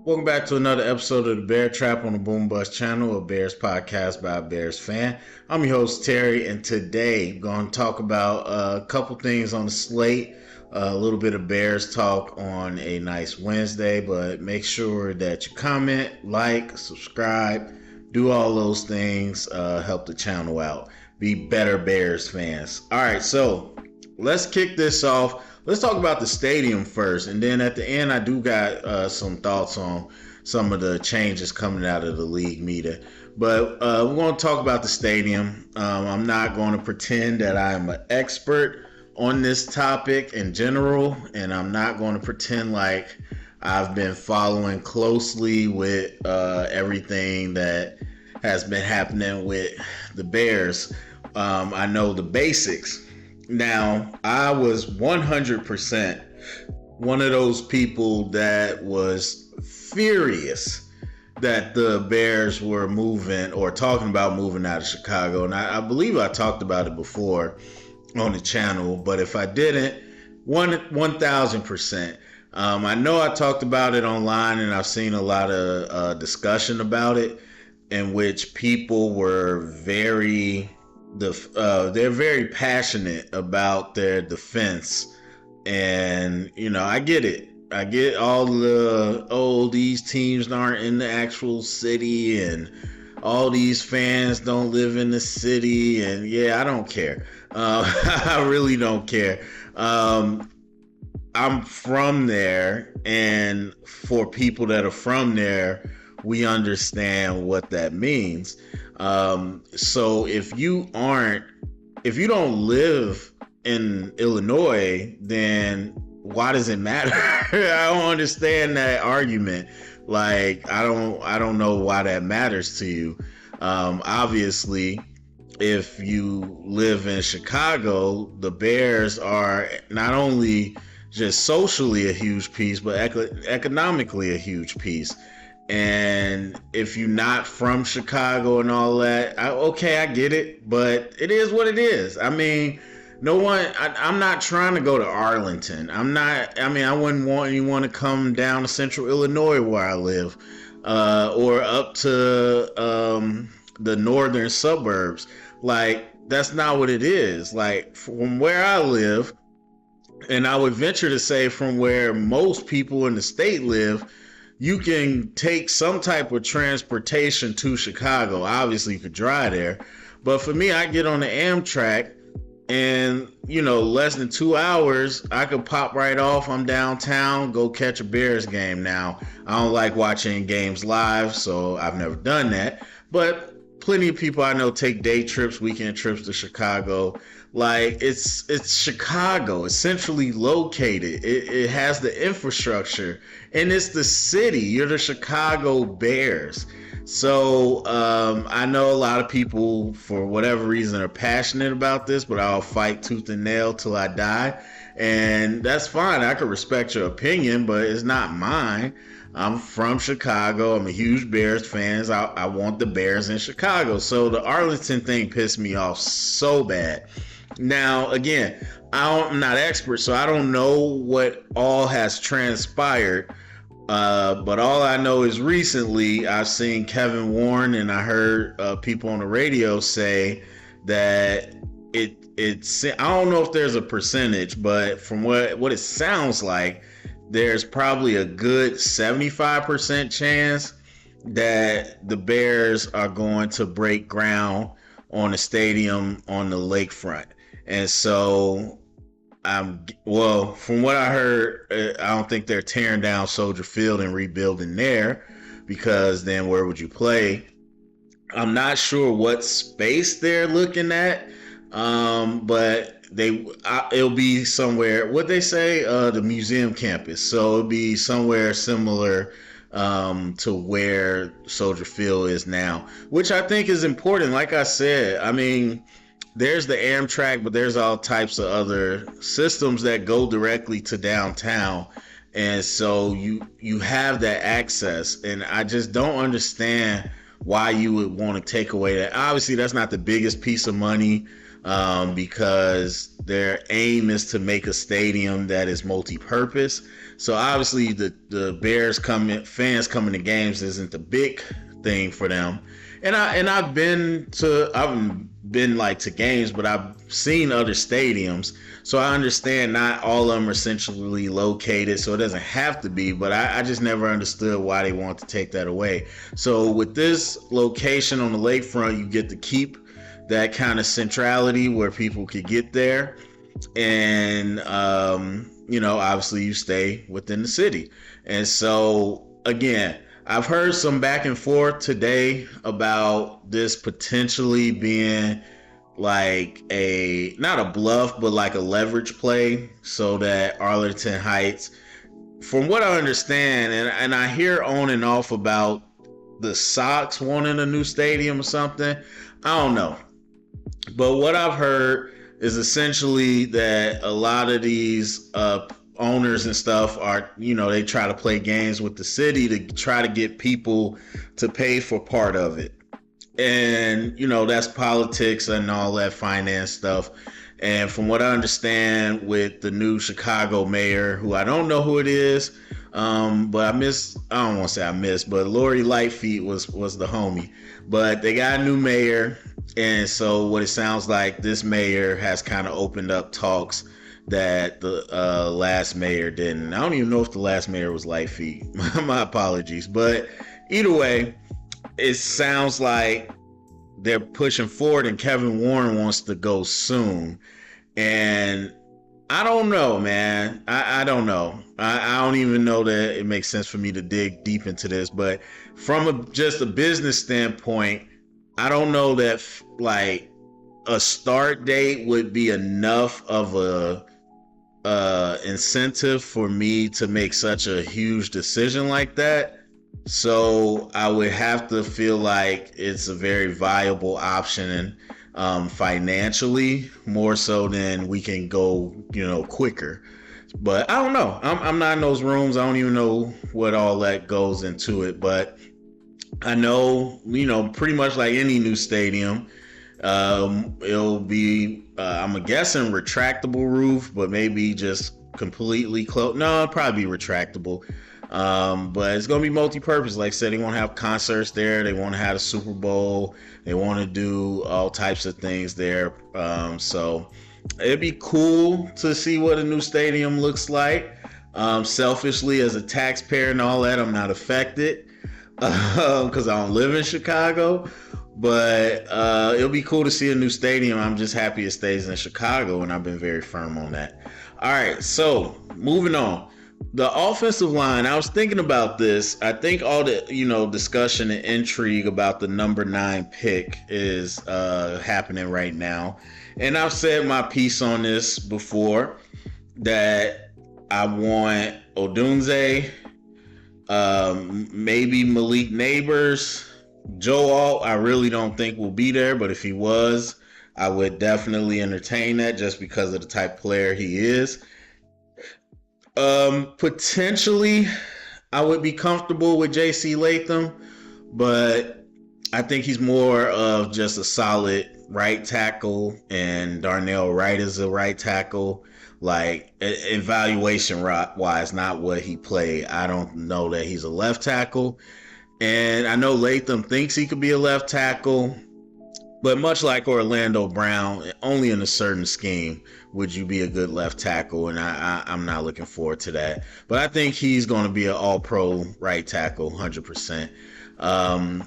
Welcome back to another episode of the Bear Trap on the Boom Bust channel, a Bears podcast by a Bears fan. I'm your host, Terry, and today I'm going to talk about a couple things on the slate, a little bit of Bears talk on a nice Wednesday, but make sure that you comment, like, subscribe, do all those things, help the channel out. Be better Bears fans. All right, so let's kick this off. Let's talk about the stadium first, and then at the end, I do got some thoughts on some of the changes coming out of the league meeting. But we're going to talk about the stadium. I'm not going to pretend that I'm an expert on this topic in general, and I'm not going to pretend like I've been following closely with everything that has been happening with the Bears. I know the basics. Now, I was 100% one of those people that was furious that the Bears were moving or talking about moving out of Chicago. And I believe I talked about it before on the channel, but if I didn't, 1,000%. I know I talked about it online, and I've seen a lot of discussion about it in which people were they're very passionate about their defense. And I get it. I get all these teams aren't in the actual city, and all these fans don't live in the city, and I don't care. I really don't care. I'm from there, and for people that are from there, we understand what that means. So if you don't live in Illinois, then why does it matter? I don't understand that argument. Like, I don't know why that matters to you. Obviously, if you live in Chicago, the Bears are not only just socially a huge piece, but economically a huge piece. And if you're not from Chicago and all that, I get it, but it is what it is. I mean, I'm not trying to go to Arlington. I wouldn't want anyone to come down to central Illinois where I live, or up to the northern suburbs. Like, that's not what it is. Like, from where I live, and I would venture to say from where most people in the state live, you can take some type of transportation to Chicago. Obviously, you could drive there. But for me, I get on the Amtrak, and, less than 2 hours, I could pop right off. I'm downtown, go catch a Bears game. Now, I don't like watching games live, so I've never done that. But plenty of people I know take day trips, weekend trips to Chicago. Like, it's Chicago. It's centrally located. It has the infrastructure, and it's the city. You're the Chicago Bears. So I know a lot of people, for whatever reason, are passionate about this, but I'll fight tooth and nail till I die. And that's fine. I can respect your opinion, but it's not mine. I'm from Chicago. I'm a huge Bears fan. I want the Bears in Chicago. So the Arlington thing pissed me off so bad. Now, again, I'm not expert, so I don't know what all has transpired. But all I know is recently I've seen Kevin Warren, and I heard people on the radio say that it's I don't know if there's a percentage, but from what it sounds like, there's probably a good 75% chance that the Bears are going to break ground on a stadium on the lakefront. And so, from what I heard, I don't think they're tearing down Soldier Field and rebuilding there, because then where would you play? I'm not sure what space they're looking at, but it'll be somewhere. What they say, the museum campus. So it'll be somewhere similar to where Soldier Field is now, which I think is important. Like I said, I mean, there's the Amtrak, but there's all types of other systems that go directly to downtown. And so you have that access, and I just don't understand why you would want to take away that. Obviously, that's not the biggest piece of money because their aim is to make a stadium that is multi-purpose. So obviously the Bears fans coming to games isn't the big thing for them. And I've been like to games, but I've seen other stadiums, so I understand not all of them are centrally located, so it doesn't have to be. But I just never understood why they want to take that away. So with this location on the lakefront, you get to keep that kind of centrality where people could get there, and obviously you stay within the city. And so again, I've heard some back and forth today about this potentially being like not a bluff, but like a leverage play, so that Arlington Heights, from what I understand, and I hear on and off about the Sox wanting a new stadium or something. I don't know. But what I've heard is essentially that a lot of these owners and stuff are, they try to play games with the city to try to get people to pay for part of it. And, that's politics and all that finance stuff. And from what I understand with the new Chicago mayor, who I don't know who it is, but I don't want to say I miss, but Lori Lightfeet was the homie. But they got a new mayor. And so what it sounds like, this mayor has kind of opened up talks that the last mayor didn't. I don't even know if the last mayor was Lightfeet. My apologies. But either way, it sounds like they're pushing forward, and Kevin Warren wants to go soon. And I don't know, man. I don't know. I don't even know that it makes sense for me to dig deep into this. But from just a business standpoint, I don't know that like a start date would be enough of a incentive for me to make such a huge decision like that. So I would have to feel like it's a very viable option, financially, more so than we can go, quicker. But I don't know. I'm not in those rooms. I don't even know what all that goes into it. But I know, pretty much like any new stadium, it'll be, I'm guessing, retractable roof, but maybe just completely closed. No, it'll probably be retractable. But it's going to be multi-purpose. Like I said, they want to have concerts there. They want to have a Super Bowl. They want to do all types of things there. So it'd be cool to see what a new stadium looks like. Selfishly, as a taxpayer and all that, I'm not affected because I don't live in Chicago. But it'll be cool to see a new stadium. I'm just happy it stays in Chicago, and I've been very firm on that. All right, so moving on. The offensive line, I was thinking about this. I think all the, discussion and intrigue about the number 9 pick is happening right now. And I've said my piece on this before, that I want Odunze, maybe Malik Neighbors. Joe Alt, I really don't think will be there, but if he was, I would definitely entertain that just because of the type of player he is. Potentially, I would be comfortable with J.C. Latham, but I think he's more of just a solid right tackle, and Darnell Wright is a right tackle. Like, evaluation wise, not what he played. I don't know that he's a left tackle. And I know Latham thinks he could be a left tackle, but much like Orlando Brown, only in a certain scheme would you be a good left tackle, and I'm not looking forward to that. But I think he's going to be an all-pro right tackle, 100%.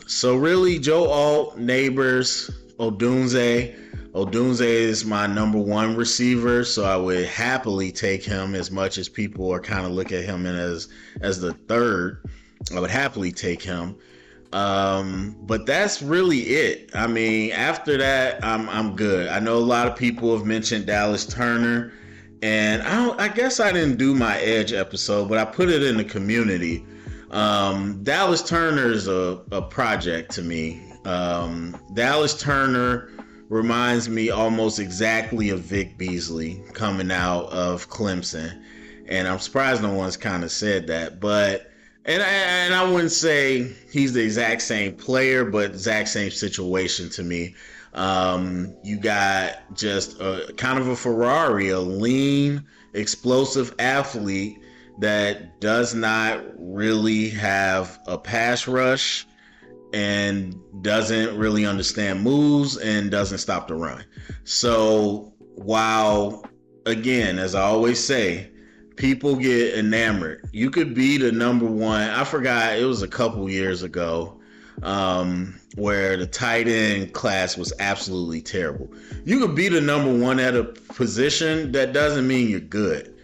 So really, Joe Alt, Neighbors, Odunze. Odunze is my number 1 receiver, so I would happily take him, as much as people are kind of looking at him as the third. I would happily take him. But that's really it. I mean, after that, I'm good. I know a lot of people have mentioned Dallas Turner, and I guess I didn't do my Edge episode, but I put it in the community. Dallas Turner is a project to me. Dallas Turner reminds me almost exactly of Vic Beasley coming out of Clemson, and I'm surprised no one's kind of said that, but And I wouldn't say he's the exact same player, but exact same situation to me. You got just a kind of a Ferrari, a lean, explosive athlete that does not really have a pass rush and doesn't really understand moves and doesn't stop the run. So while, again, as I always say, people get enamored. You could be the number one. I forgot, it was a couple years ago, where the tight end class was absolutely terrible. You could be the number one at a position. That doesn't mean you're good.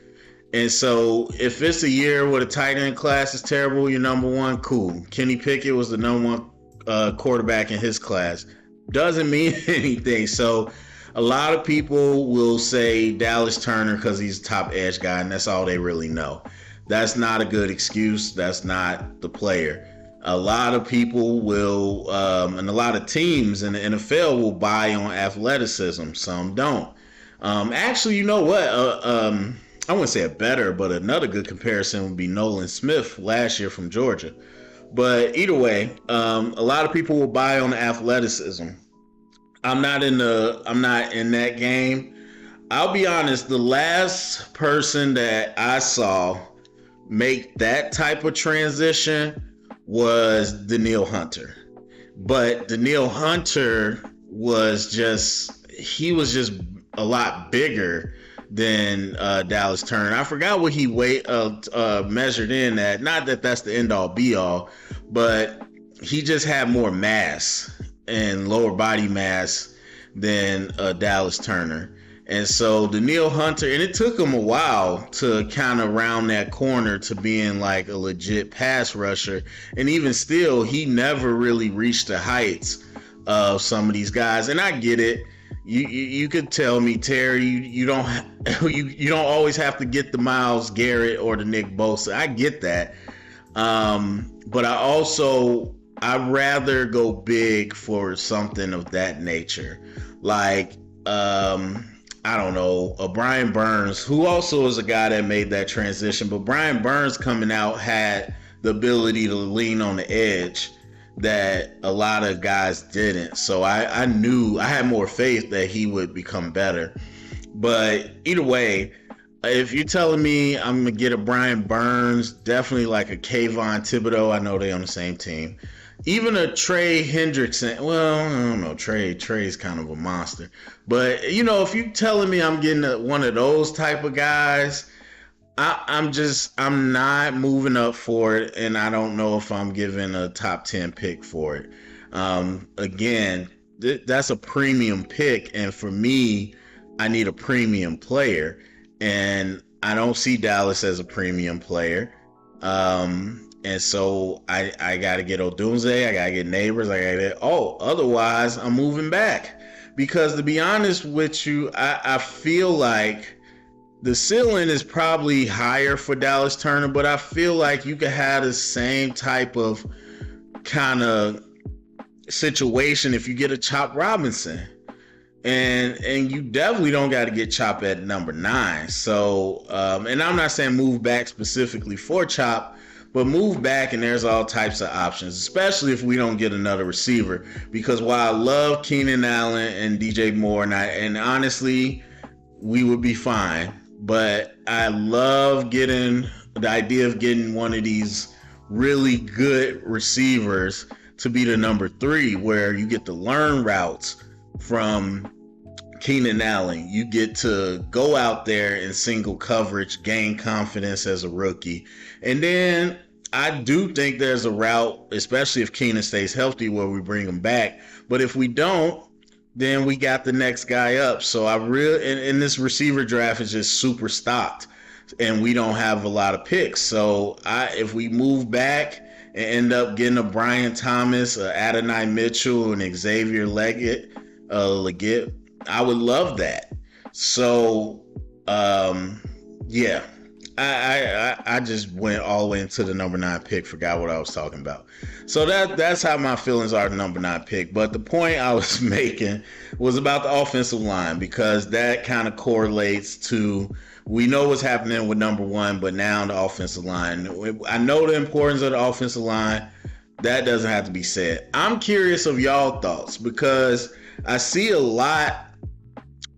And so if it's a year where the tight end class is terrible, you're number one, cool. Kenny Pickett was the number one quarterback in his class. Doesn't mean anything. So a lot of people will say Dallas Turner because he's a top edge guy, and that's all they really know. That's not a good excuse. That's not the player. A lot of people will, and a lot of teams in the NFL will buy on athleticism. Some don't. Actually, you know what? I wouldn't say a better, but another good comparison would be Nolan Smith last year from Georgia. But either way, a lot of people will buy on the athleticism. I'm not in that game. I'll be honest, the last person that I saw make that type of transition was Danielle Hunter. But Danielle Hunter was just a lot bigger than Dallas Turner. I forgot what he measured in at. Not that that's the end all be all, but he just had more mass and lower body mass than Dallas Turner. And so Danielle Hunter, and it took him a while to kind of round that corner to being like a legit pass rusher. And even still, he never really reached the heights of some of these guys. And I get it. You could tell me, Terry, you don't always have to get the Myles Garrett or the Nick Bosa. I get that, but I'd rather go big for something of that nature, like I don't know, a Brian Burns, who also is a guy that made that transition. But Brian Burns coming out had the ability to lean on the edge that a lot of guys didn't. So I knew, I had more faith that he would become better. But either way, if you're telling me I'm going to get a Brian Burns, definitely like a Kayvon Thibodeau, I know they're on the same team. Even a Trey Hendrickson, well, I don't know, Trey's kind of a monster. But, if you're telling me I'm getting one of those type of guys, I'm not moving up for it, and I don't know if I'm giving a top 10 pick for it. Again, that's a premium pick, and for me, I need a premium player, and I don't see Dallas as a premium player. And so I got to get Odunze, I got to get Neighbors, I got to get, otherwise I'm moving back. Because to be honest with you, I feel like the ceiling is probably higher for Dallas Turner, but I feel like you could have the same type of kind of situation if you get a Chop Robinson. And you definitely don't got to get Chop at number 9. So, and I'm not saying move back specifically for Chop, but move back and there's all types of options, especially if we don't get another receiver. Because while I love Keenan Allen and DJ Moore, and honestly, we would be fine. But I love the idea of getting one of these really good receivers to be the number 3, where you get to learn routes from Keenan Allen. You get to go out there in single coverage, gain confidence as a rookie. And then I do think there's a route, especially if Keenan stays healthy, where we bring him back. But if we don't, then we got the next guy up. So and this receiver draft is just super stocked, and we don't have a lot of picks. So if we move back and end up getting a Brian Thomas, a Adonai Mitchell, and Xavier Leggett, I would love that. So yeah, I just went all the way into the number 9 pick, forgot what I was talking about. So that's how my feelings are, the number 9 pick. But the point I was making was about the offensive line, because that kind of correlates to, we know what's happening with number 1, but now the offensive line. I know the importance of the offensive line. That doesn't have to be said. I'm curious of y'all thoughts, because I see a lot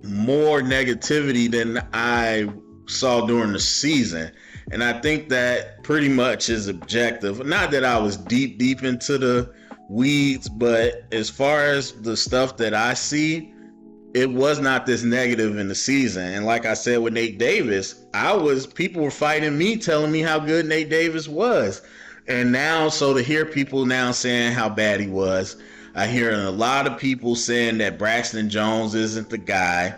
more negativity than I saw during the season. And I think that pretty much is objective. Not that I was deep into the weeds, but as far as the stuff that I see, it was not this negative in the season. And like I said with Nate Davis, people were fighting me, telling me how good Nate Davis was. And now, so to hear people now saying how bad he was, I hear a lot of people saying that Braxton Jones isn't the guy.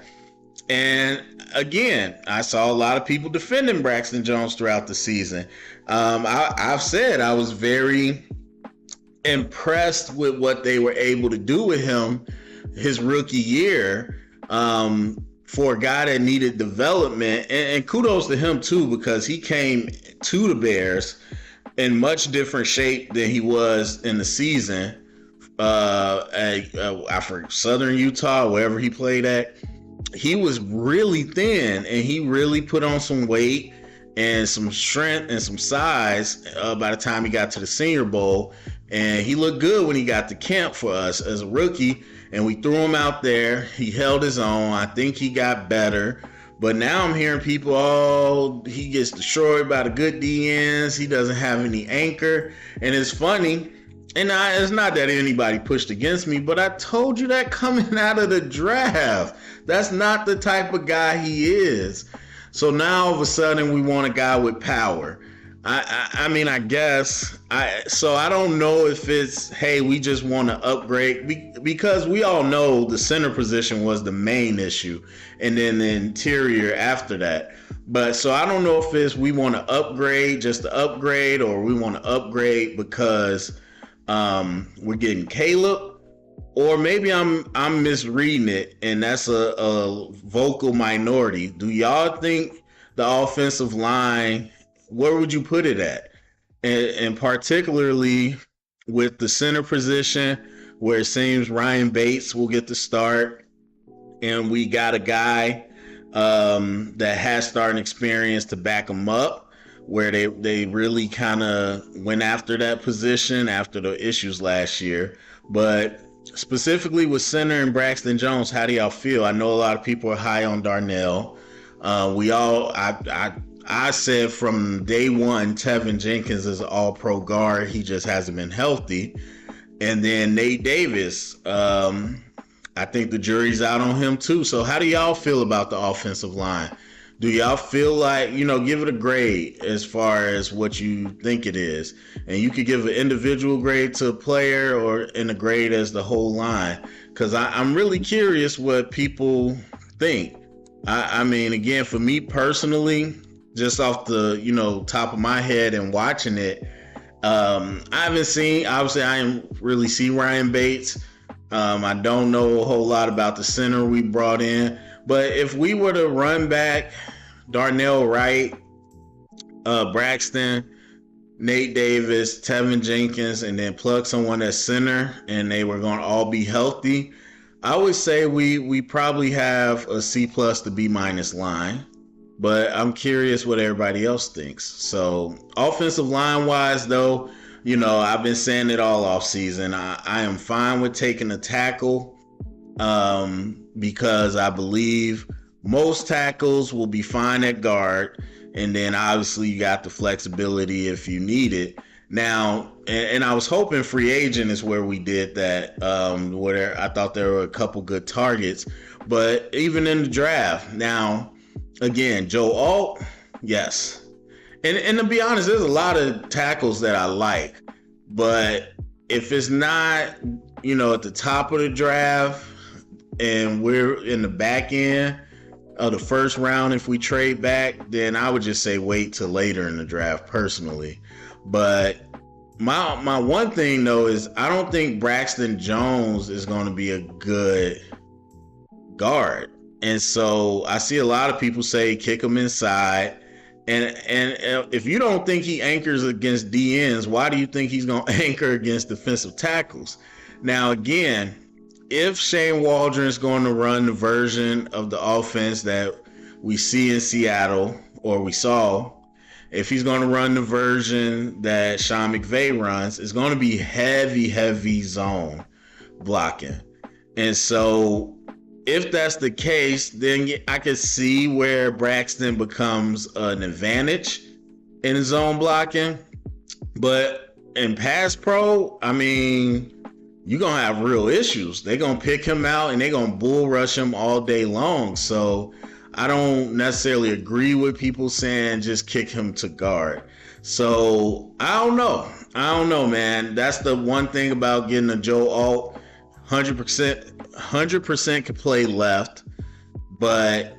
And again, I saw a lot of people defending Braxton Jones throughout the season. I've said I was very impressed with what they were able to do with him his rookie year, for a guy that needed development. And kudos to him too, because he came to the Bears in much different shape than he was in the season. I forget, Southern Utah, wherever he played at, he was really thin, and he really put on some weight and some strength and some size by the time he got to the Senior Bowl. And he looked good when he got to camp for us as a rookie, and we threw him out there. He held his own. I think he got better. But now I'm hearing people, oh, he gets destroyed by the good DNs. He doesn't have any anchor. And it's funny, and it's not that anybody pushed against me, but I told you that coming out of the draft. That's not the type of guy he is. So now all of a sudden we want a guy with power. I mean, I guess. So I don't know if it's, hey, we just want to upgrade, because we all know the center position was the main issue, and then the interior after that. But so I don't know if it's we want to upgrade just to upgrade, or we want to upgrade because we're getting Caleb, or maybe I'm misreading it, and that's a vocal minority. Do y'all think the offensive line, where would you put it at? And particularly with the center position, where it seems Ryan Bates will get the start, and we got a guy that has starting experience to back him up, where they really kind of went after that position after the issues last year. But specifically with center and Braxton Jones, how do y'all feel? I know a lot of people are high on Darnell. I said from day one, Tevin Jenkins is an all-pro guard. He just hasn't been healthy. And then Nate Davis, I think the jury's out on him too. So how do y'all feel about the offensive line? Do y'all feel like, give it a grade as far as what you think it is? And you could give an individual grade to a player, or in a grade as the whole line. Because I'm really curious what people think. I mean, again, for me personally, just off the top of my head and watching it, I didn't really see Ryan Bates. I don't know a whole lot about the center we brought in, but if we were to run back Darnell Wright, Braxton, Nate Davis, Tevin Jenkins, and then plug someone at center, and they were going to all be healthy, I would say we probably have a C+ to B- line. But I'm curious what everybody else thinks. So offensive line wise, though, I've been saying it all off season. I am fine with taking a tackle, because I believe most tackles will be fine at guard. And then obviously you got the flexibility if you need it. Now, and I was hoping free agent is where we did that, where I thought there were a couple good targets. But even in the draft, now, again, Joe Alt, yes. And to be honest, there's a lot of tackles that I like. But if it's not, at the top of the draft, and we're in the back end of the first round, if we trade back, then I would just say wait till later in the draft personally. But my one thing, though, is I don't think Braxton Jones is going to be a good guard. And so I see a lot of people say kick him inside. And if you don't think he anchors against DNs, why do you think he's going to anchor against defensive tackles? Now, again, if Shane Waldron is going to run the version of the offense that we see in Seattle, or we saw, if he's going to run the version that Sean McVay runs, it's going to be heavy zone blocking. And so if that's the case, then I could see where Braxton becomes an advantage in zone blocking. But in pass pro, I mean, you're going to have real issues. They're going to pick him out and they're going to bull rush him all day long. So I don't necessarily agree with people saying just kick him to guard. So I don't know. I don't know, man. That's the one thing about getting a Joe Alt. 100% can play left, but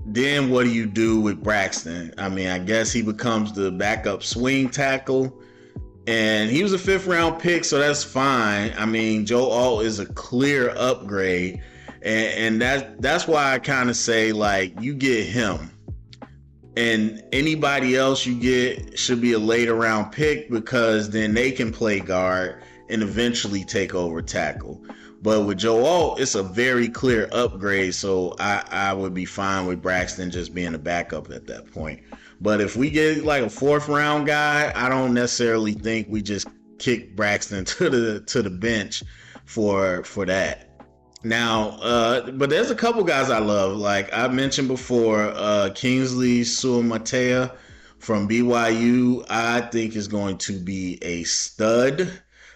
then what do you do with Braxton? I mean, I guess he becomes the backup swing tackle, and he was a 5th round pick, so that's fine. I mean, Joe Alt is a clear upgrade, and that's why I kind of say, like, you get him, and anybody else you get should be a later round pick, because then they can play guard and eventually take over tackle. But with Joe Alt, it's a very clear upgrade, so I would be fine with Braxton just being a backup at that point. But if we get like a 4th round guy, I don't necessarily think we just kick Braxton to the bench for that. Now, but there's a couple guys I love. Like I mentioned before, Kingsley Suamataia from BYU, I think is going to be a stud.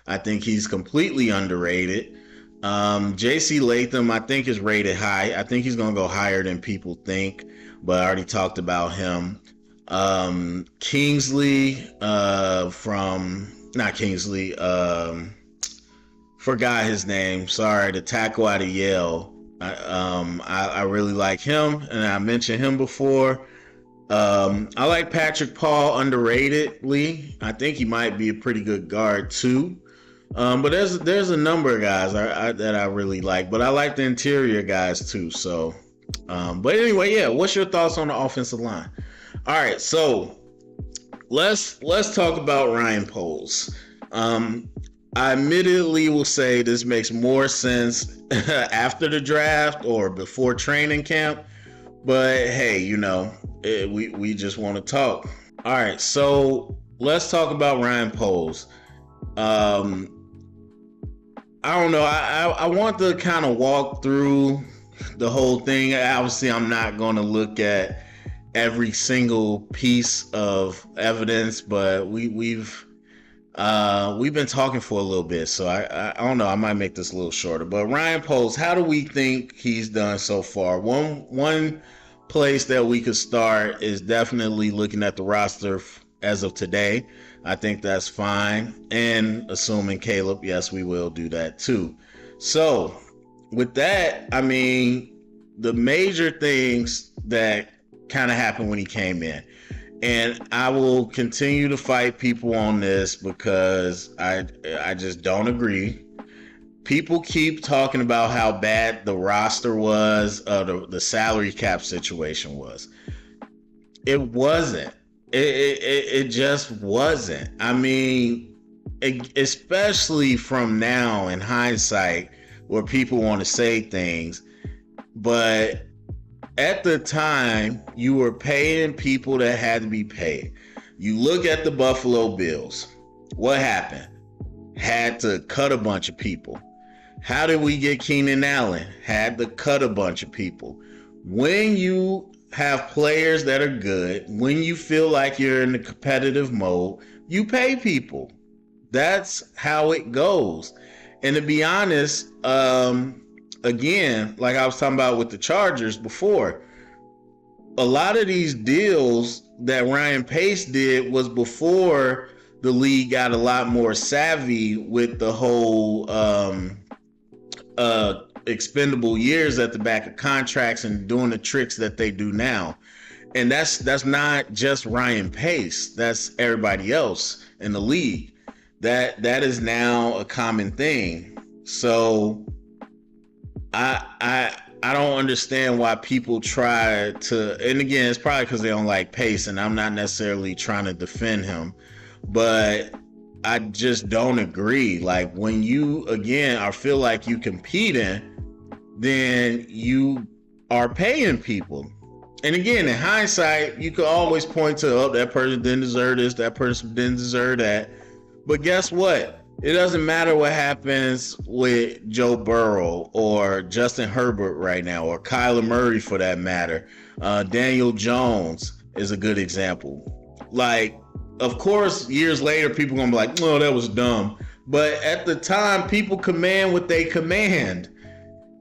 I think he's completely underrated. JC Latham, I think, is rated high. I think he's going to go higher than people think, but I already talked about him. Kingsley, not Kingsley, forgot his name. Sorry, the tackle out of Yale. I really like him, and I mentioned him before. I like Patrick Paul underratedly. I think he might be a pretty good guard too. But there's a number of guys that I really like, but I like the interior guys too. So, but anyway, yeah. What's your thoughts on the offensive line? All right, so let's talk about Ryan Poles. I admittedly will say this makes more sense after the draft or before training camp, but hey, we just want to talk. All right, so let's talk about Ryan Poles. I don't know. I want to kind of walk through the whole thing. Obviously, I'm not going to look at every single piece of evidence, but we've been talking for a little bit, so I don't know. I might make this a little shorter. But Ryan Poles, how do we think he's done so far? One place that we could start is definitely looking at the roster as of today. I think that's fine. And assuming Caleb, yes, we will do that too. So with that, I mean, the major things that kind of happened when he came in, and I will continue to fight people on this because I just don't agree. People keep talking about how bad the roster was, the salary cap situation was. It wasn't. It just wasn't. I mean, especially from now in hindsight, where people want to say things, but at the time, you were paying people that had to be paid. You look at the Buffalo Bills. What happened? Had to cut a bunch of people. How did we get Keenan Allen? Had to cut a bunch of people. When you have players that are good, when you feel like you're in the competitive mode, you pay people. That's how it goes. And to be honest, again, like I was talking about with the Chargers before, a lot of these deals that Ryan Pace did was before the league got a lot more savvy with the whole expendable years at the back of contracts and doing the tricks that they do now. And that's not just Ryan Pace, that's everybody else in the league. That is now a common thing. So I don't understand why people try to, and again, it's probably because they don't like Pace, and I'm not necessarily trying to defend him, but I just don't agree. Like when you, again, I feel like you competing, then you are paying people. And again, in hindsight, you could always point to, oh, that person didn't deserve this, that person didn't deserve that. But guess what? It doesn't matter what happens with Joe Burrow or Justin Herbert right now, or Kyler Murray for that matter. Daniel Jones is a good example. Like, of course, years later, people gonna be like, "Oh, that was dumb," but at the time, people command what they command,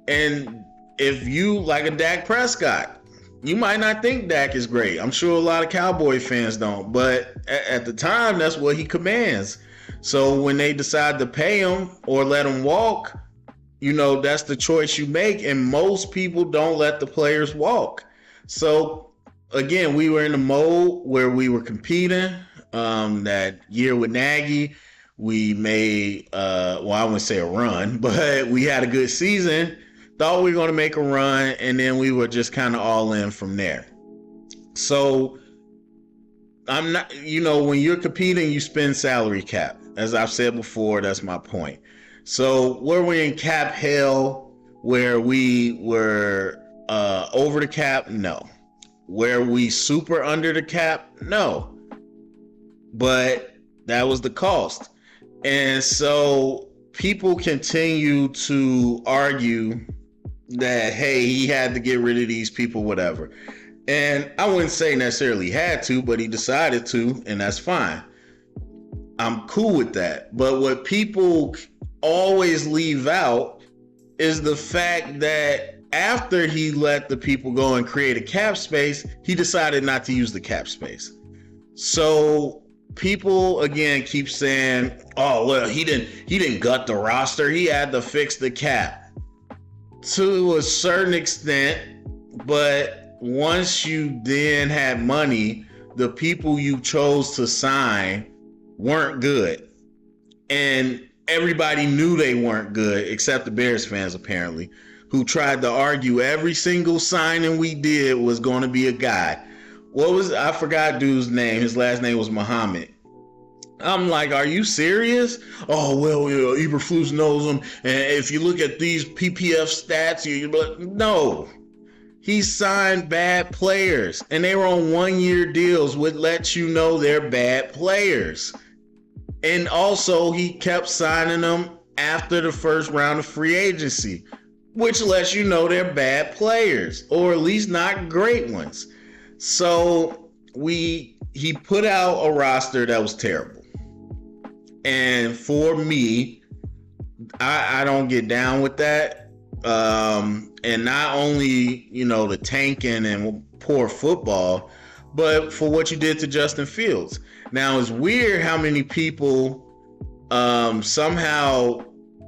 and if you like a Dak Prescott, you might not think Dak is great. I'm sure a lot of Cowboy fans don't, but at the time, that's what he commands. So when they decide to pay him or let him walk, that's the choice you make. And most people don't let the players walk. So again, we were in a mode where we were competing. That year with Nagy, we made, I wouldn't say a run, but we had a good season. Thought we were going to make a run, and then we were just kind of all in from there. So I'm not, when you're competing, you spend salary cap. As I've said before, that's my point. So were we in cap hell where we were over the cap? No. Were we super under the cap? No. But that was the cost. And so people continue to argue that, hey, he had to get rid of these people, whatever. And I wouldn't say necessarily had to, but he decided to, and that's fine. I'm cool with that. But what people always leave out is the fact that after he let the people go and create a cap space, he decided not to use the cap space. So people again keep saying, "Oh, well, he didn't gut the roster. He had to fix the cap." To a certain extent, but once you then had money, the people you chose to sign weren't good. And everybody knew they weren't good, except the Bears fans, apparently, who tried to argue every single signing we did was going to be a guy. I forgot dude's name. His last name was Muhammad. I'm like, are you serious? Oh, well, Eberflus knows him. And if you look at these PPF stats, you're like, no. He signed bad players, and they were on 1-year deals, which lets you know they're bad players. And also, he kept signing them after the first round of free agency, which lets you know they're bad players, or at least not great ones. So he put out a roster that was terrible. And for me, I don't get down with that. And not only, the tanking and poor football, but for what you did to Justin Fields. Now, it's weird how many people somehow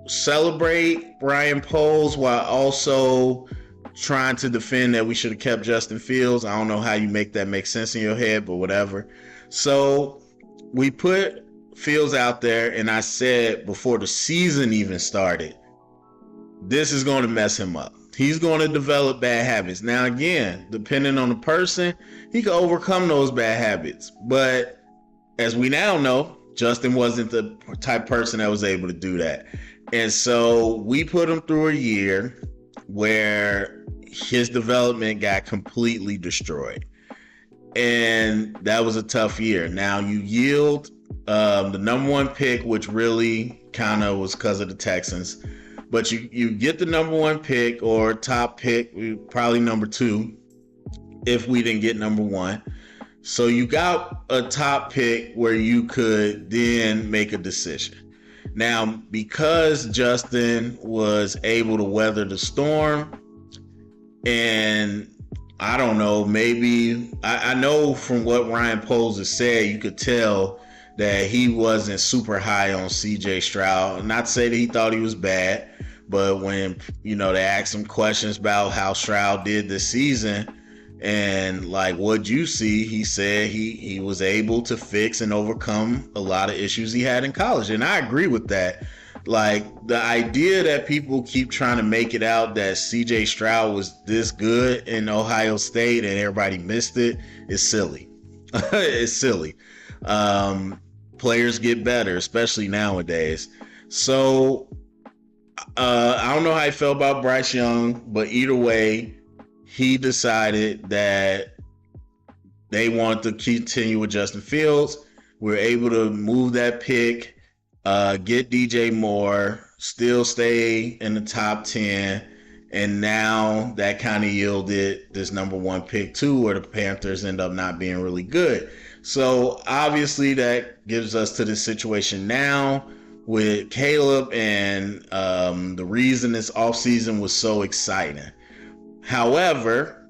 celebrate Brian Poles while also trying to defend that we should have kept Justin Fields. I don't know how you make that make sense in your head, but whatever. So we put Fields out there, and I said before the season even started, this is going to mess him up. He's going to develop bad habits. Now, again, depending on the person, he can overcome those bad habits. But as we now know, Justin wasn't the type person that was able to do that. And so we put him through a year where his development got completely destroyed. And that was a tough year. Now you yield the number one pick, which really kind of was because of the Texans. But you get the number one pick or top pick, probably number two, if we didn't get number one. So you got a top pick where you could then make a decision. Now, because Justin was able to weather the storm, and I don't know, maybe I know from what Ryan Poles has said, you could tell that he wasn't super high on CJ Stroud. Not to say that he thought he was bad, but when, they asked him questions about how Stroud did this season and like, what'd you see? He said he was able to fix and overcome a lot of issues he had in college. And I agree with that. Like, the idea that people keep trying to make it out that CJ Stroud was this good in Ohio State and everybody missed it is silly. It's silly. Players get better, especially nowadays. So I don't know how I felt about Bryce Young, but either way, he decided that they wanted to continue with Justin Fields. We were able to move that pick get DJ Moore, still stay in the top 10. And now that kind of yielded this number one pick too, where the Panthers end up not being really good. So obviously that gives us to this situation now with Caleb, and the reason this offseason was so exciting. However,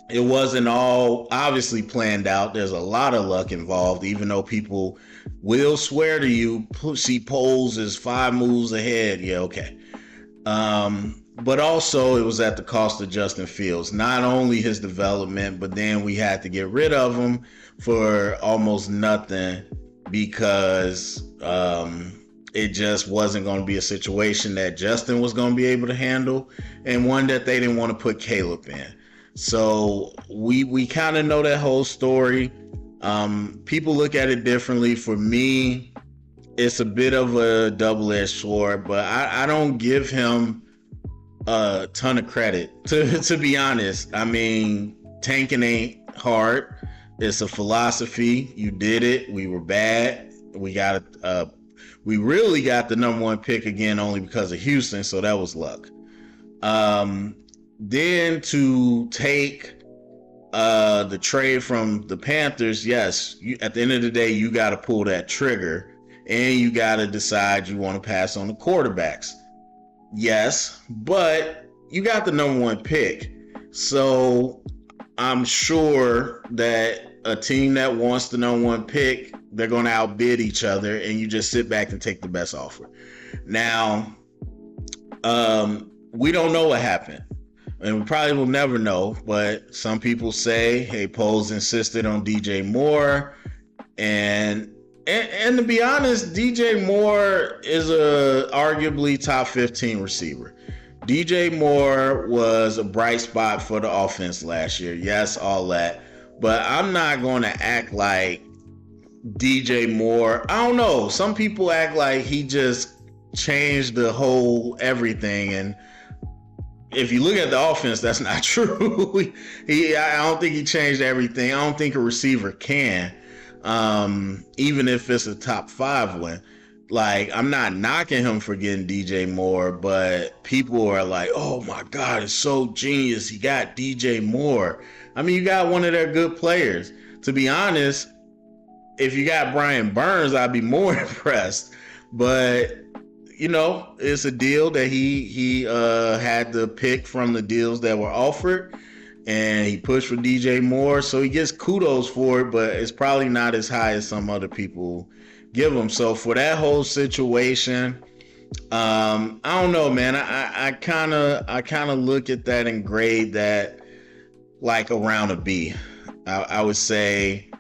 it wasn't all obviously planned out. There's a lot of luck involved, even though people will swear to you, see polls is 5 moves ahead. Yeah, okay. But also it was at the cost of Justin Fields. Not only his development, but then we had to get rid of him for almost nothing because it just wasn't going to be a situation that Justin was going to be able to handle, and one that they didn't want to put Caleb in. So we kind of know that whole story. People look at it differently. For me, it's a bit of a double-edged sword, but I don't give him a ton of credit, to be honest. I mean, tanking ain't hard. It's a philosophy. You did it. We were bad. We really got the number one pick again only because of Houston, so that was luck. Then to take the trade from the Panthers, yes, at the end of the day, you got to pull that trigger, and you got to decide you want to pass on the quarterbacks. Yes, but you got the number one pick. So I'm sure that a team that wants the number one pick, they're going to outbid each other, and you just sit back and take the best offer. Now, we don't know what happened. And we probably will never know, but some people say, hey, Poles insisted on DJ Moore. And to be honest, DJ Moore is a arguably top 15 receiver. DJ Moore was a bright spot for the offense last year. Yes, all that. But I'm not going to act like DJ Moore, I don't know. Some people act like he just changed the whole everything, and if you look at the offense, that's not true. I don't think he changed everything. I don't think a receiver can, even if it's a top 5 one. Like, I'm not knocking him for getting DJ Moore, but people are like, oh my God, it's so genius. He got DJ Moore. I mean, you got one of their good players. To be honest, if you got Brian Burns, I'd be more impressed. But you know, it's a deal that he had to pick from the deals that were offered, and he pushed for DJ Moore, so he gets kudos for it, but it's probably not as high as some other people give him. So for that whole situation, I don't know, man. I kind of look at that and grade that like around a B. I would say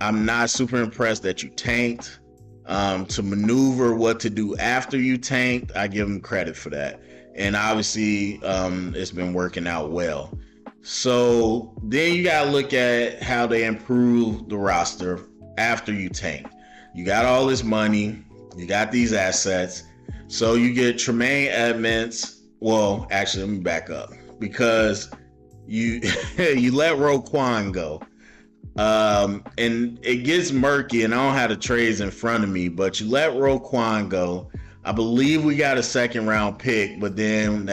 I'm not super impressed that you tanked. To maneuver what to do after you tanked, I give them credit for that. And obviously, it's been working out well. So then you got to look at how they improve the roster after you tank. You got all this money. You got these assets. So you get Tremaine Edmonds. Well, actually, let me back up. Because you let Roquan go. And it gets murky, and I don't have the trades in front of me, but you let Roquan go. I believe we got a 2nd round pick, but then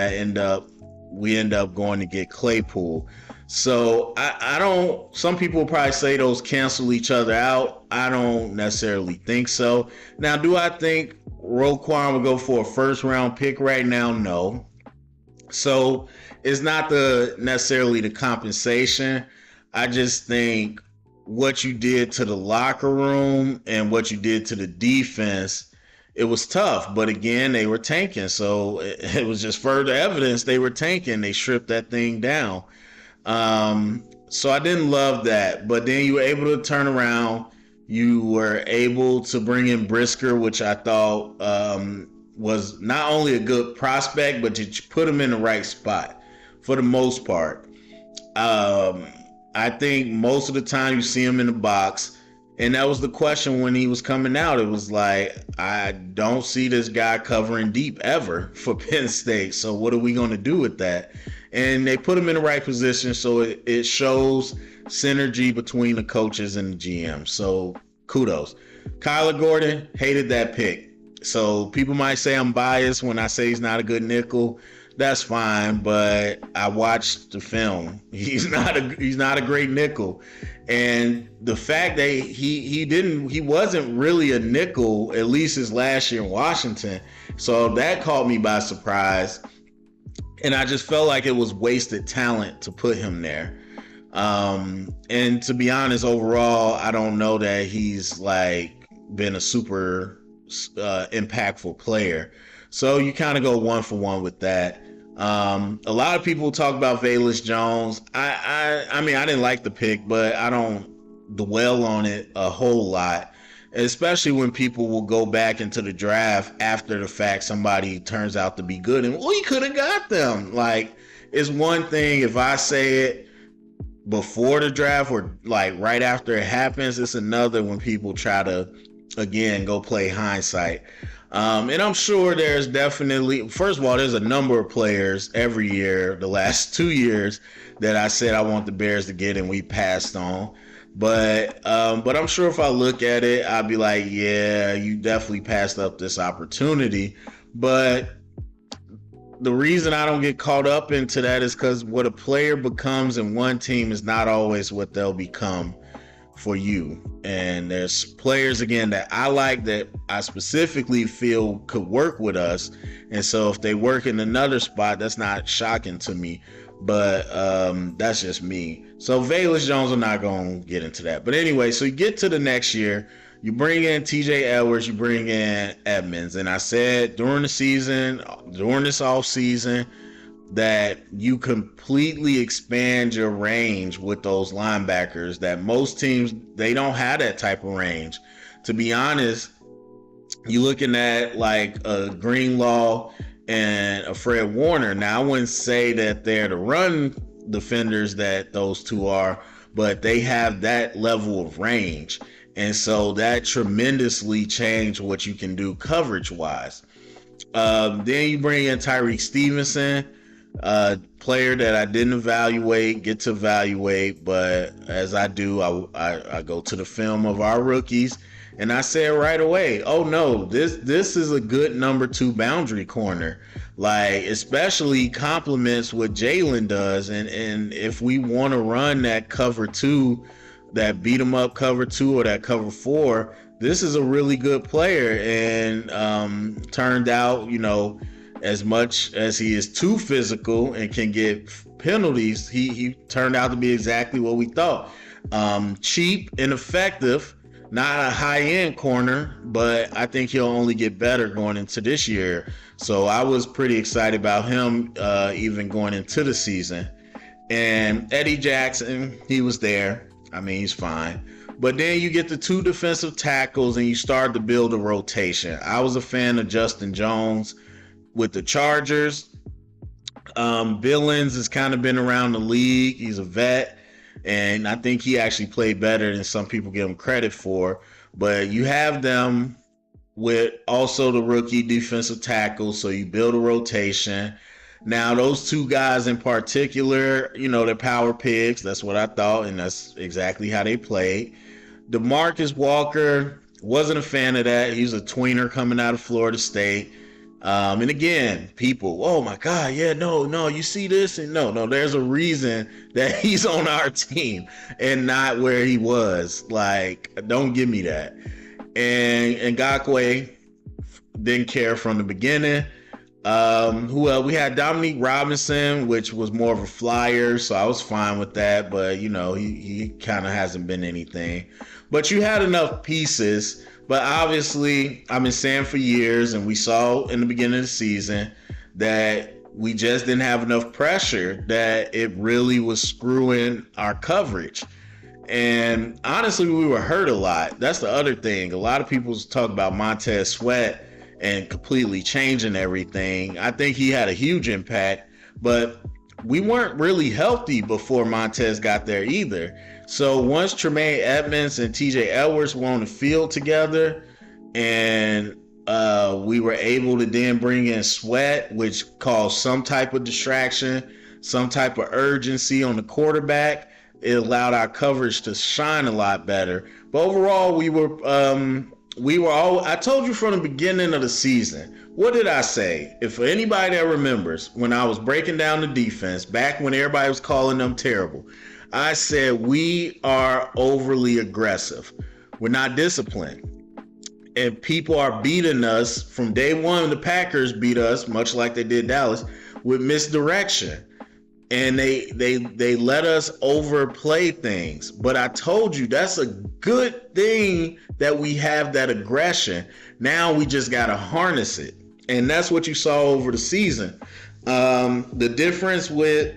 we end up going to get Claypool. So I don't, some people probably say those cancel each other out. I don't necessarily think so. Now, do I think Roquan will go for a 1st round pick right now? No. So it's not necessarily the compensation. I just think what you did to the locker room and what you did to the defense, it was tough. But again, they were tanking. So it was just further evidence they were tanking. They stripped that thing down. So I didn't love that. But then you were able to turn around. You were able to bring in Brisker, which I thought was not only a good prospect, but you put him in the right spot for the most part. I think most of the time you see him in the box, and that was the question when he was coming out. It was like, I don't see this guy covering deep ever for Penn State, so what are we going to do with that? And they put him in the right position, so it shows synergy between the coaches and the GM, so kudos. Kyler Gordon, hated that pick. So people might say I'm biased when I say he's not a good nickel. That's fine, but I watched the film. He's not a great nickel. And the fact that he wasn't really a nickel, at least his last year in Washington. So that caught me by surprise. And I just felt like it was wasted talent to put him there. And to be honest, overall, I don't know that he's like been a super impactful player. So you kind of go 1-for-1 with that. A lot of people talk about Velus Jones. I mean, I didn't like the pick, but I don't dwell on it a whole lot, especially when people will go back into the draft after the fact somebody turns out to be good and we could have got them. Like, it's one thing if I say it before the draft or like right after it happens. It's another when people try to again go play hindsight. And I'm sure there's definitely, first of all, there's a number of players every year the last 2 years that I said I want the Bears to get and we passed on. But I'm sure if I look at it, I'd be like, yeah, you definitely passed up this opportunity. But the reason I don't get caught up into that is because what a player becomes in one team is not always what they'll become for you. And there's players, again, that I like that I specifically feel could work with us. And so if they work in another spot, that's not shocking to me. But that's just me. So Velus Jones, I'm not going to get into that. But anyway, so you get to the next year. You bring in TJ Edwards, you bring in Edmonds. And I said during the season, during this off season, that you completely expand your range with those linebackers, that most teams, they don't have that type of range. To be honest, you're looking at like a Greenlaw and a Fred Warner. Now, I wouldn't say that they're the run defenders that those two are, but they have that level of range. And so that tremendously changed what you can do coverage-wise. Then you bring in Tyreek Stevenson, a player that I didn't get to evaluate, but as I do, I go to the film of our rookies, and I said right away, oh no, this is a good number 2 boundary corner. Like, especially complements what Jalen does, and if we want to run that cover 2, that beat 'em up cover 2 or that cover 4, this is a really good player. And turned out, as much as he is too physical and can get penalties, he turned out to be exactly what we thought. Cheap and effective, not a high-end corner, but I think he'll only get better going into this year. So I was pretty excited about him even going into the season. And Eddie Jackson, he was there. I mean, he's fine. But then you get the 2 defensive tackles and you start to build a rotation. I was a fan of Justin Jones with the Chargers. Billings has kind of been around the league. He's a vet, and I think he actually played better than some people give him credit for. But you have them with also the rookie defensive tackle, so you build a rotation. Now, those 2 guys in particular, they're power pigs. That's what I thought, and that's exactly how they played. DeMarcus Walker, wasn't a fan of that. He's a tweener coming out of Florida State. And again, people, oh my God, yeah, no, you see this? And no, there's a reason that he's on our team and not where he was. Like, don't give me that. And Ngakoue didn't care from the beginning. We had Dominique Robinson, which was more of a flyer, so I was fine with that, but he kind of hasn't been anything. But you had enough pieces. But obviously, I've been saying for years, and we saw in the beginning of the season, that we just didn't have enough pressure, that it really was screwing our coverage. And honestly, we were hurt a lot. That's the other thing. A lot of people talk about Montez Sweat and completely changing everything. I think he had a huge impact, but we weren't really healthy before Montez got there either. So once Tremaine Edmonds and TJ Edwards were on the field together, and we were able to then bring in Sweat, which caused some type of distraction, some type of urgency on the quarterback, it allowed our coverage to shine a lot better. But overall, we were all. I told you from the beginning of the season. What did I say? If for anybody that remembers, when I was breaking down the defense back when everybody was calling them terrible, I said we are overly aggressive. We're not disciplined. And people are beating us from day one. The Packers beat us, much like they did Dallas, with misdirection. And they let us overplay things. But I told you that's a good thing that we have that aggression. Now we just gotta harness it. And that's what you saw over the season. The difference with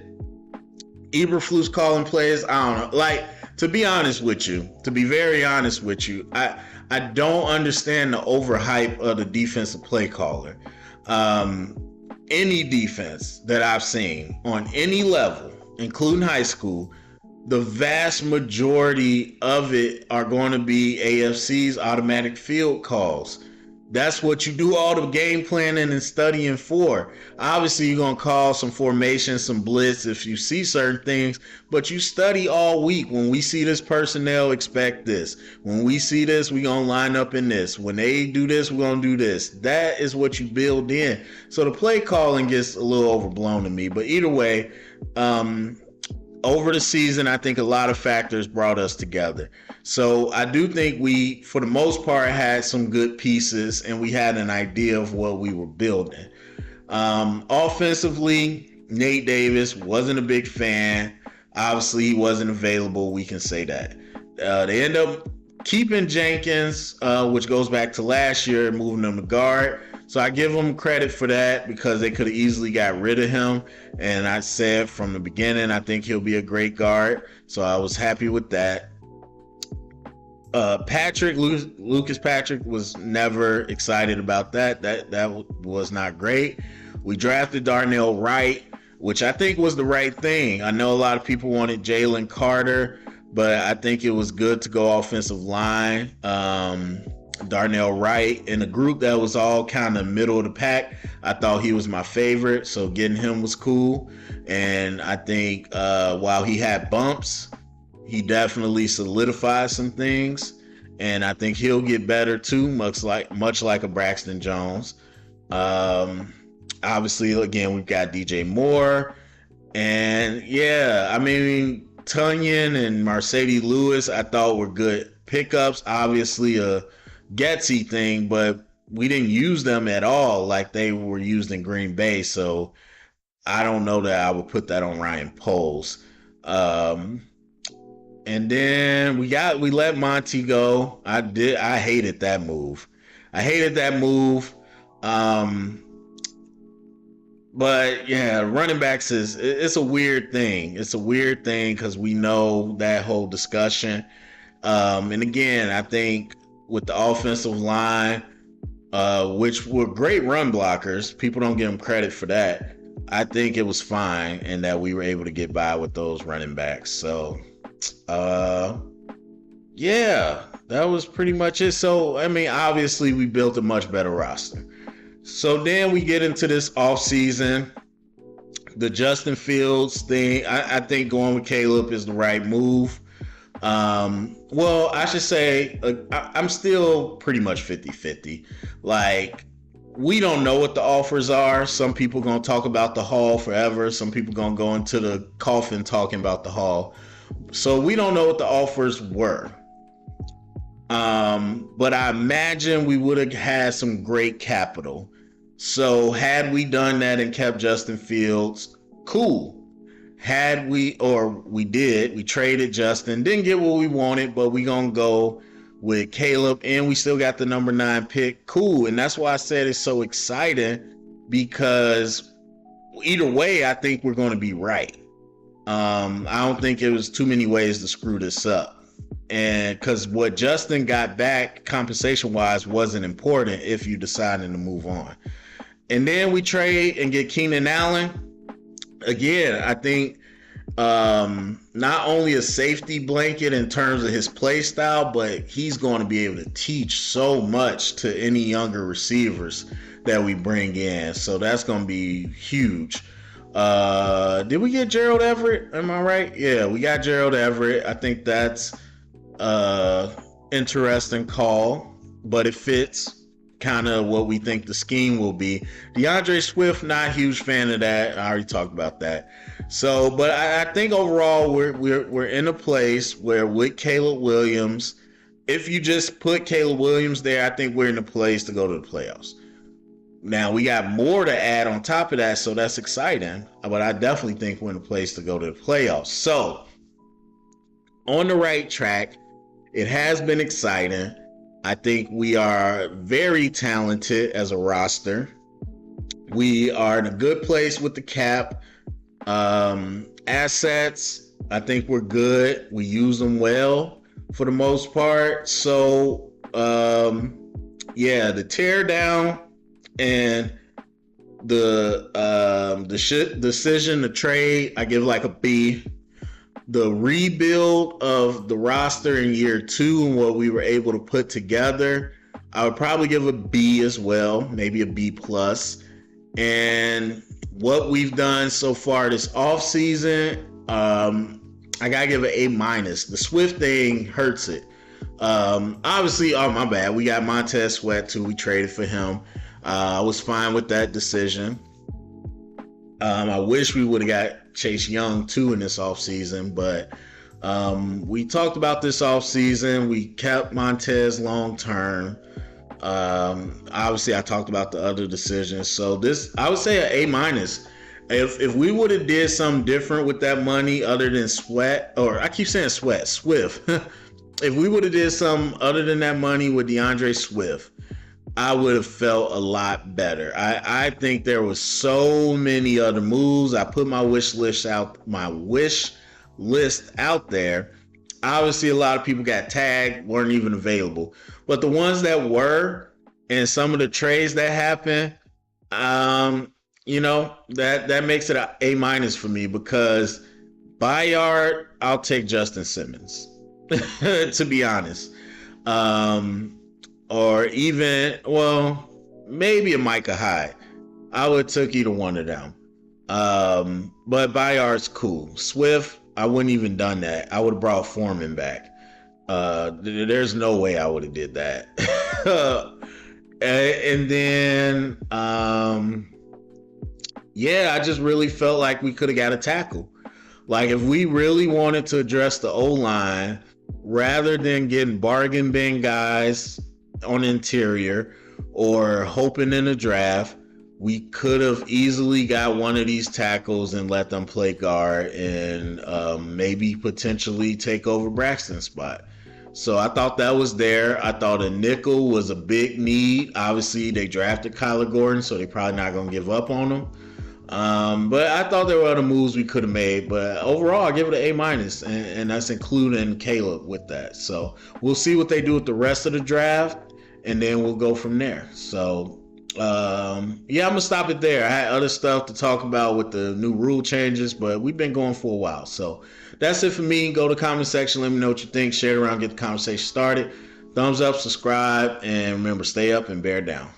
Eberflus calling plays, I don't know. Like, to be honest with you, to be very honest with you, I don't understand the overhype of the defensive play caller. Any defense that I've seen on any level, including high school, the vast majority of it are going to be AFC's automatic field calls. That's what you do all the game planning and studying for. Obviously, you're going to call some formation, some blitz if you see certain things, but you study all week. When we see this personnel, expect this. When we see this, we're going to line up in this. When they do this, we're going to do this. That is what you build in. So the play calling gets a little overblown to me, but either way, over the season, I think a lot of factors brought us together. So I do think we, for the most part, had some good pieces and we had an idea of what we were building. Offensively, Nate Davis wasn't a big fan. Obviously, he wasn't available. We can say that. They end up keeping Jenkins, which goes back to last year, moving him to guard. So I give them credit for that because they could have easily got rid of him. And I said from the beginning, I think he'll be a great guard. So I was happy with that. Lucas Patrick was never excited about that. That was not great. We drafted Darnell Wright, which I think was the right thing. I know a lot of people wanted Jalen Carter, but I think it was good to go offensive line. Darnell Wright in a group that was all kind of middle of the pack. I thought he was my favorite, so getting him was cool. And I think while he had bumps, he definitely solidified some things, and I think he'll get better too, much like a Braxton Jones. Obviously, again, we've got DJ Moore, and yeah, I mean, Tunyon and Mercedes Lewis, I thought were good pickups. Obviously, a Getsy thing, but we didn't use them at all like they were used in Green Bay. So I don't know that I would put that on Ryan Poles. And then we let Monty go. I hated that move. But yeah, running backs it's a weird thing. It's a weird thing because we know that whole discussion. And again, I think with the offensive line, which were great run blockers, people don't give them credit for that. I think it was fine and that we were able to get by with those running backs. So yeah, that was pretty much it. So, I mean, obviously we built a much better roster. So then we get into this offseason, the Justin Fields thing. I think going with Caleb is the right move. Well, I should say I'm still pretty much 50-50. Like, we don't know what the offers are. Some people going to talk about the Hall forever. Some people going to go into the coffin talking about the Hall. So we don't know what the offers were. But I imagine we would have had some great capital. So had we done that and kept Justin Fields, cool. Had we traded Justin, didn't get what we wanted, but we gonna go with Caleb, and we still got the number 9 pick, cool. And that's why I said it's so exciting, because either way, I think we're gonna be right. I don't think it was too many ways to screw this up. And because what Justin got back compensation wise wasn't important if you decided to move on. And then we trade and get Keenan Allen. Again, I think not only a safety blanket in terms of his play style, but he's going to be able to teach so much to any younger receivers that we bring in. So that's going to be huge. Did we get Gerald Everett? Am I right? Yeah, we got Gerald Everett. I think that's interesting call, but it fits kind of what we think the scheme will be. DeAndre Swift, not a huge fan of that. I already talked about that. So, but I think overall we're in a place where with Caleb Williams, if you just put Caleb Williams there, I think we're in a place to go to the playoffs. Now we got more to add on top of that, so that's exciting. But I definitely think we're in a place to go to the playoffs. So on the right track, it has been exciting. I think we are very talented as a roster. We are in a good place with the cap. Assets, I think we're good. We use them well for the most part. So, yeah, the tear down and the decision to trade, I give like a B. The rebuild of the roster in year 2 and what we were able to put together, I would probably give a B as well, maybe a B plus. And what we've done so far this offseason, I gotta give it A minus. The Swift thing hurts it. Obviously, oh my bad, we got Montez Sweat too. We traded for him. I was fine with that decision. I wish we would have got Chase Young too in this offseason, but we talked about this offseason. We kept Montez long term. Obviously, I talked about the other decisions. So this, I would say an A minus. If we would have did something different with that money other than Sweat, or I keep saying Swift. If we would have did something other than that money with DeAndre Swift, I would have felt a lot better. I think there was so many other moves. I put my wish list out there. Obviously, a lot of people got tagged, weren't even available. But the ones that were, and some of the trades that happened, that makes it an A minus for me, because Bayard, I'll take Justin Simmons, to be honest. Or even, well, maybe a Micah Hyde. I would have took either one of them. But Bayard's cool. Swift, I wouldn't even done that. I would have brought Foreman back. There's no way I would have did that. And then, yeah, I just really felt like we could have got a tackle. Like if we really wanted to address the O-line, rather than getting bargain bin guys on the interior or hoping in the draft, we could have easily got one of these tackles and let them play guard and maybe potentially take over Braxton's spot. So I thought that was there. I thought a nickel was a big need. Obviously, they drafted Kyler Gordon, so they're probably not going to give up on him. But I thought there were other moves we could have made. But overall, I give it an A minus, and that's including Caleb with that. So we'll see what they do with the rest of the draft, and then we'll go from there. So yeah, I'm gonna stop it there. I had other stuff to talk about with the new rule changes, but we've been going for a while. So that's it for me. Go to the comment section, let me know what you think, share it around, get the conversation started. Thumbs up, subscribe, and remember, stay up and bear down.